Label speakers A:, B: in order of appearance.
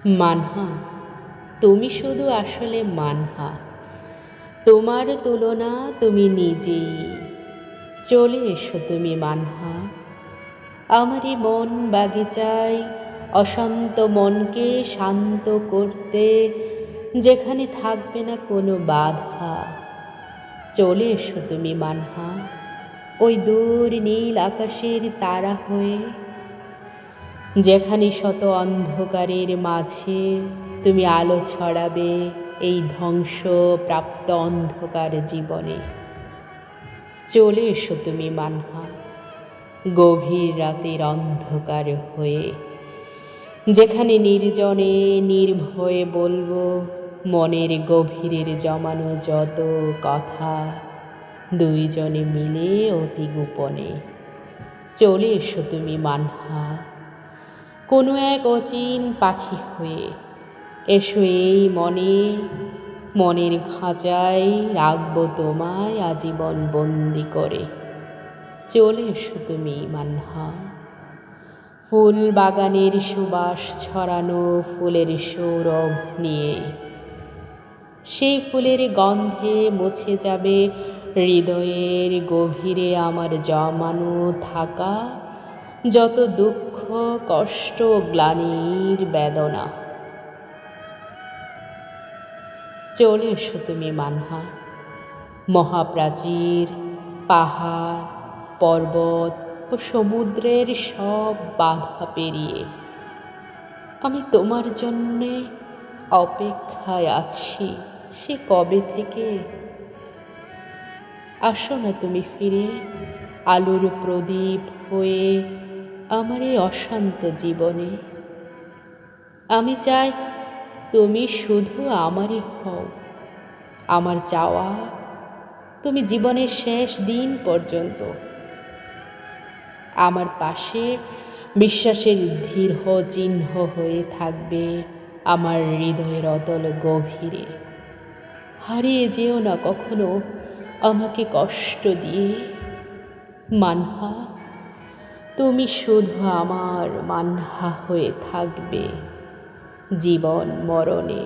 A: মানহা, তুমি শুধু আসলে মানহা। তোমার তুলনা তুমি নিজেই। চলে এসো তুমি মানহা। আমারই মন বাগিচায় অশান্ত মনকে শান্ত করতে, যেখানে থাকবে না কোনো বাধা। চলে এসো তুমি মানহা, ওই দূর নীল আকাশের তারা হয়ে, যেখানে শত অন্ধকারের মাঝে তুমি আলো ছড়াবে এই ধ্বংসপ্রাপ্ত অন্ধকার জীবনে। চলে এসো তুমি মানহা, গভীর রাতের অন্ধকার হয়ে, যেখানে নির্জনে নির্ভয়ে বলবো মনের গভীরের জমানো যত কথা, দুইজনে মিলে অতি গোপনে। চলে এসো তুমি মানহা, কোনো এক অচিন পাখি হয়ে। এসো এই মনের খাঁচায় রাখবো তোমায় আজীবন বন্দি করে। চলে এসো তুমি মানহা, ফুল বাগানের সুবাস ছড়ানো ফুলের সৌরভ নিয়ে। সেই ফুলের গন্ধে মুছে যাবে হৃদয়ের গভীরে আমার জমানো থাকা যত দুঃখ, কষ্ট, গ্লানির বেদনা। চলে এসো তুমি মানহা, মহাপ্রাচীর, পাহাড়, পর্বত ও সমুদ্রের সব বাধা পেরিয়ে আমি তোমার জন্যে অপেক্ষায় আছি সে কবে থেকে। আসো না তুমি ফিরে আলোর প্রদীপ হয়ে আমার এই অশান্ত জীবনে। আমি চাই তুমি শুধু আমারই হও। আমার চাওয়া তুমি জীবনের শেষ দিন পর্যন্ত আমার পাশে বিশ্বাসের দৃঢ় চিহ্ন হয়ে থাকবে আমার হৃদয়ের অতল গভীরে। হারিয়ে যেও না কখনো আমাকে কষ্ট দিয়ে মানহা, তুমি শুধু আমার মানহা হয়ে থাকবে জীবন মরণে।